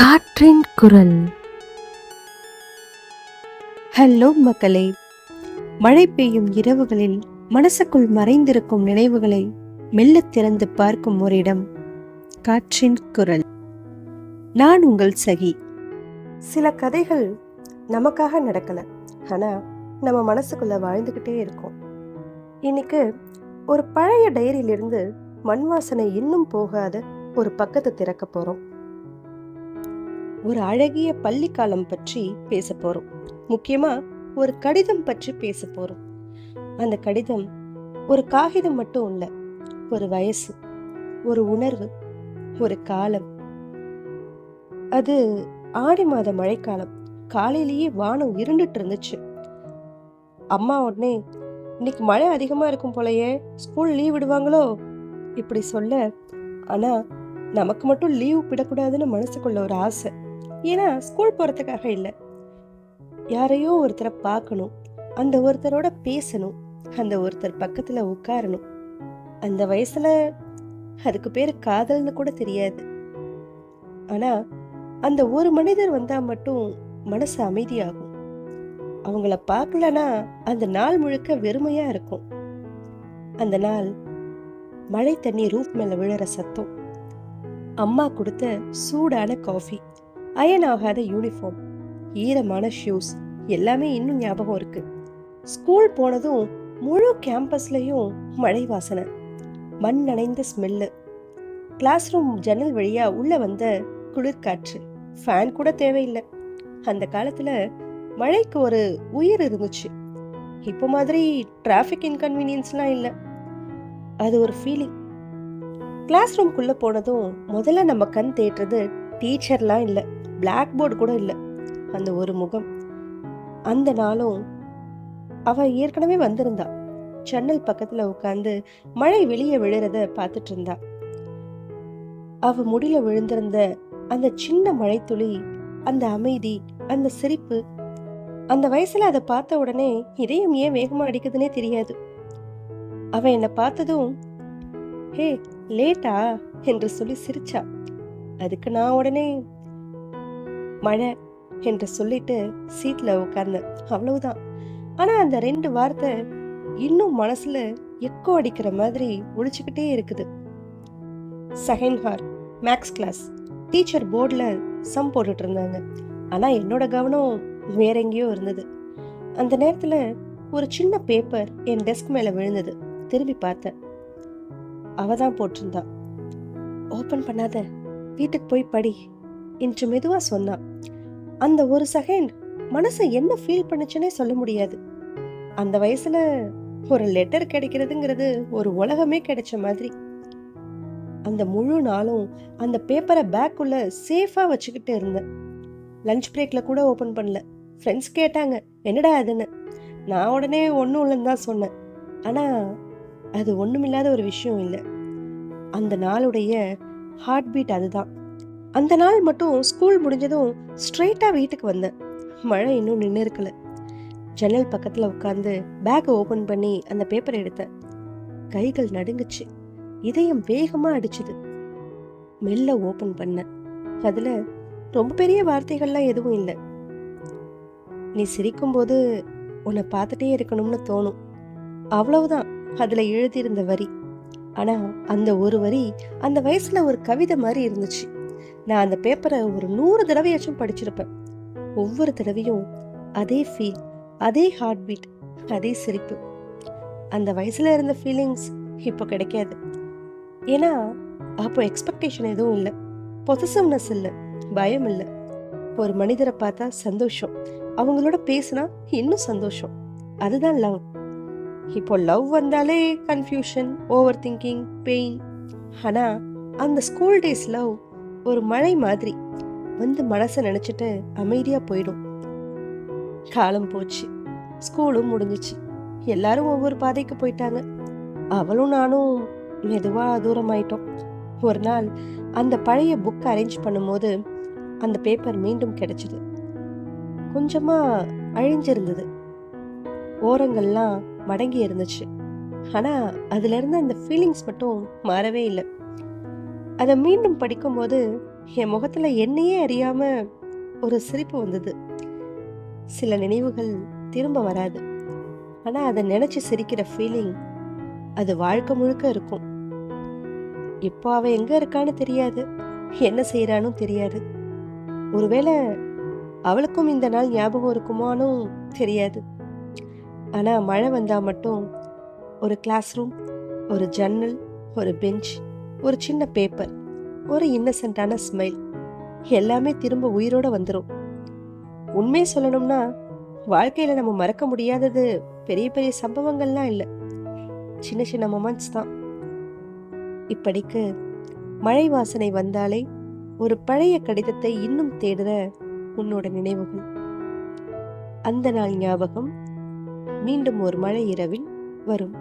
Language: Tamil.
காற்றின் குரல். ஹலோ மக்களே, மழை பெய்யும் இரவுகளில் மனசுக்குள் மறைந்திருக்கும் நினைவுகளை மெல்ல திறந்து பார்க்கும் ஒரு இடம் காற்றின் குரல். நான் உங்கள் சகி. சில கதைகள் நமக்காக நடக்கல, ஆனா நம்ம மனசுக்குள்ள வாழ்ந்துகிட்டே இருக்கோம். இன்னைக்கு ஒரு பழைய டைரியிலிருந்து மண் வாசனை இன்னும் போகாத ஒரு பக்கத்தை திறக்க போறோம். ஒரு அழகிய பள்ளிக்காலம் பற்றி பேச போறோம். முக்கியமா ஒரு கடிதம் பற்றி பேச போறோம். அந்த கடிதம் ஒரு காகிதம் மட்டும் இல்ல, ஒரு வயசு, ஒரு உணர்வு, ஒரு காலம். அது ஆடி மாத மழைக்காலம். காலையிலேயே வானம் இருண்டுட்டு இருந்துச்சு. அம்மா உடனே, இன்னைக்கு மழை அதிகமா இருக்கும் போலயே, ஸ்கூல் லீவ் விடுவாங்களோ இப்படி சொல்ல, ஆனா நமக்கு மட்டும் லீவ் விடக்கூடாதுன்னு மனசுக்குள்ள ஒரு ஆசை. ஏன்னா ஸ்கூல் போறதுக்காக இல்லை, யாரையோ ஒருத்தரை பார்க்கணும், அந்த ஒருத்தரோட பேசணும், அந்த ஒருத்தர் பக்கத்துல உட்காரணும். அந்த வயசுல அதுக்கு பேரு காதல்னு கூட தெரியாது. ஆனா அந்த ஒரு மனிதர் வந்தா மட்டும் மனசு அமைதியாகும். அவங்கள பார்க்கலனா அந்த நாள் முழுக்க வெறுமையா இருக்கும். அந்த நாள் மழை தண்ணி ரூஃப் மேல விழுற சத்தம், அம்மா கொடுத்த சூடான காஃபி, அயன் ஆகாத யூனிஃபார்ம், ஈரமான ஷூஸ், எல்லாமே இன்னும் ஞாபகம் இருக்கு. ஸ்கூல் போனதும் முழு கேம்பஸ்லயும் மழை வாசனை, மண் நனைந்த ஸ்மெல்லு, கிளாஸ் ரூம் ஜன்னல் வழியா உள்ள வந்த குளிர்காற்று. ஃபேன் கூட தேவையில்லை. அந்த காலத்துல மழைக்கு ஒரு உயிர் இருந்துச்சு. இப்போ மாதிரி டிராஃபிக் இன்கன்வீனியன்ஸ்லாம் இல்லை. அது ஒரு ஃபீலிங். கிளாஸ் ரூம்குள்ள போனதும் முதல்ல நம்ம கண் தேடுறது டீச்சர்லாம் இல்லை, பிளாக் போர்டு கூட இல்லை, அந்த ஒரு முகம். அந்த நாளும் அவ ஏற்கனவே வந்திருந்தா. ஜன்னல் பக்கத்துல உட்கார்ந்து மழை வெளியே விழுறத பார்த்துட்டு இருந்தா. அவ முடியில விழுந்திருந்த அந்த சின்ன மழை துளி, அந்த அமைதி, அந்த சிரிப்பு. அந்த வயசுல அதை பார்த்த உடனே இதயம் ஏன் வேகமா அடிக்குதுன்னே தெரியாது. அவ என்னை பார்த்ததும், ஹே லேட்டா என்று சொல்லி சிரிச்சா. அதுக்கு நான் உடனே மழை என்று சொல்லிட்டு சீட்ல உட்கார்ந்தேன். அவ்வளவுதான். ஆனா அந்த 2 வார்த்தை இன்னும் மனசுல எக்கோ அடிக்கிற மாதிரி ஒழிச்சுக்கிட்டே இருக்குது. Second hour maths class. Teacher போர்ட்ல சம் போட்டுட்டு இருந்தாங்க. ஆனா என்னோட கவனம் வேற எங்கேயோ இருந்தது. அந்த நேரத்துல ஒரு சின்ன பேப்பர் என் டெஸ்க் மேல விழுந்தது. திரும்பி பார்த்தேன். அவதான் போட்டிருந்தா. ஓபன் பண்ணாத, வீட்டுக்கு போய் படி என்று மெதுவா சொன்னா. அந்த ஒரு செகண்ட் மனசு என்ன ஃபீல் பண்ணுச்சுன்னே சொல்ல முடியாது. அந்த வயசுல ஒரு லெட்டர் கிடைக்கிறதுங்கிறது ஒரு உலகமே கிடைச்ச மாதிரி. அந்த முழு நாளும் அந்த பேப்பரை பேக்குள்ள சேஃபா வச்சுக்கிட்டு இருந்தேன். லஞ்ச் பிரேக்ல கூட ஓபன் பண்ணல. ஃப்ரெண்ட்ஸ் கேட்டாங்க என்னடா அதுன்னு. நான் உடனே ஒன்றும் இல்லைன்னு தான் சொன்னேன். ஆனா அது ஒண்ணுமில்லாத ஒரு விஷயம் இல்லை. அந்த நாளுடைய ஹார்ட் பீட் அதுதான். அந்த நாள் மட்டும் ஸ்கூல் முடிஞ்சதும் ஸ்ட்ரெயிட்டா வீட்டுக்கு வந்தேன். மழை இன்னும் நின்று இருக்கல. ஜன்னல் பக்கத்துல உட்கார்ந்து பேக்கை ஓபன் பண்ணி அந்த பேப்பரை எடுத்தேன். கைகள் நடுங்குச்சு, இதயம் வேகமா அடிச்சுது. மெல்ல ஓபன் பண்ணேன். அதுல ரொம்ப பெரிய வார்த்தைகள்லாம் எதுவும் இல்லை. நீ சிரிக்கும் போது உன்னை பார்த்துட்டே இருக்கணும்னு தோணும், அவ்வளவுதான் அதுல எழுதியிருந்த வரி. ஆனா அந்த ஒரு வரி அந்த வயசுல ஒரு கவிதை மாதிரி இருந்துச்சு. நான் அந்த பேப்பரை ஒரு 100 தடவையாச்சும் படிச்சிருப்பேன். ஒவ்வொரு தடவையும் அதே ஃபீல், அதே ஹார்ட் பீட், அதே சிரிப்பு. அந்த வயசுல இருந்த ஃபீலிங்ஸ் இப்போ கிடைக்காது. ஏன்னா அப்போ எக்ஸ்பெக்டேஷன் எதுவும் இல்லை, பொசசிவ்னஸ் இல்லை, பயம் இல்லை. ஒரு மனிதரை பார்த்தா சந்தோஷம், அவங்களோட பேசினா இன்னும் சந்தோஷம். அதுதான் லவ். இப்போ லவ் வந்தாலே கன்ஃபியூஷன், ஓவர் திங்கிங், பெயின். ஆனா அந்த ஸ்கூல் டேஸ் லவ் ஒரு மழை மாதிரி வந்து மனசை நினைச்சிட்டு அமைதியா போயிடும். காலம் போச்சு, ஸ்கூலும் முடிஞ்சிச்சு, எல்லாரும் ஒவ்வொரு பாதைக்கு போயிட்டாங்க. அவளும் நானும் மெதுவா தூரமாயிட்டோம். ஒரு நாள் அந்த பழைய புக் அரேஞ்ச் பண்ணும்போது அந்த பேப்பர் மீண்டும் கிடைச்சது. கொஞ்சமா அழிஞ்சிருந்தது, ஓரங்கள்லாம் மடங்கி இருந்துச்சு. ஆனா அதுல இருந்த அந்த ஃபீலிங்ஸ் மட்டும் மாறவே இல்லை. அதை மீண்டும் படிக்கும்போது என் முகத்துல என்னையே அறியாம ஒரு சிரிப்பு வந்தது. சில நினைவுகள் திரும்ப வராது. ஆனா அதை நினைச்சு சிரிக்கிற ஃபீலிங் அது வாழ்க்கை முழுக்க இருக்கும். இப்போ அவ எங்க இருக்கான்னு தெரியாது, என்ன செய்யறான்னு தெரியாது. ஒருவேளை அவளுக்கும் இந்த நாள் ஞாபகம் இருக்குமானும் தெரியாது. ஆனா மழை வந்தா மட்டும் ஒரு கிளாஸ் ரூம், ஒரு ஜன்னல், ஒரு பெஞ்ச், ஒரு சின்ன பேப்பர், ஒரு இன்னசென்ட்டான ஸ்மைல் எல்லாமே திரும்ப உயிரோட வந்துடும். உண்மையை சொல்லணும்னா வாழ்க்கையில நம்ம மறக்க முடியாதது பெரிய பெரிய சம்பவங்கள்லாம் இல்லை, சின்ன சின்ன மொமெண்ட்ஸ் தான். இப்படிக்கு மழை வாசனை வந்தாலே ஒரு பழைய கடிதத்தை இன்னும் தேடுற உன்னோட நினைவுகள். அந்த நாள் ஞாபகம் மீண்டும் ஒரு மழை இரவில் வரும்.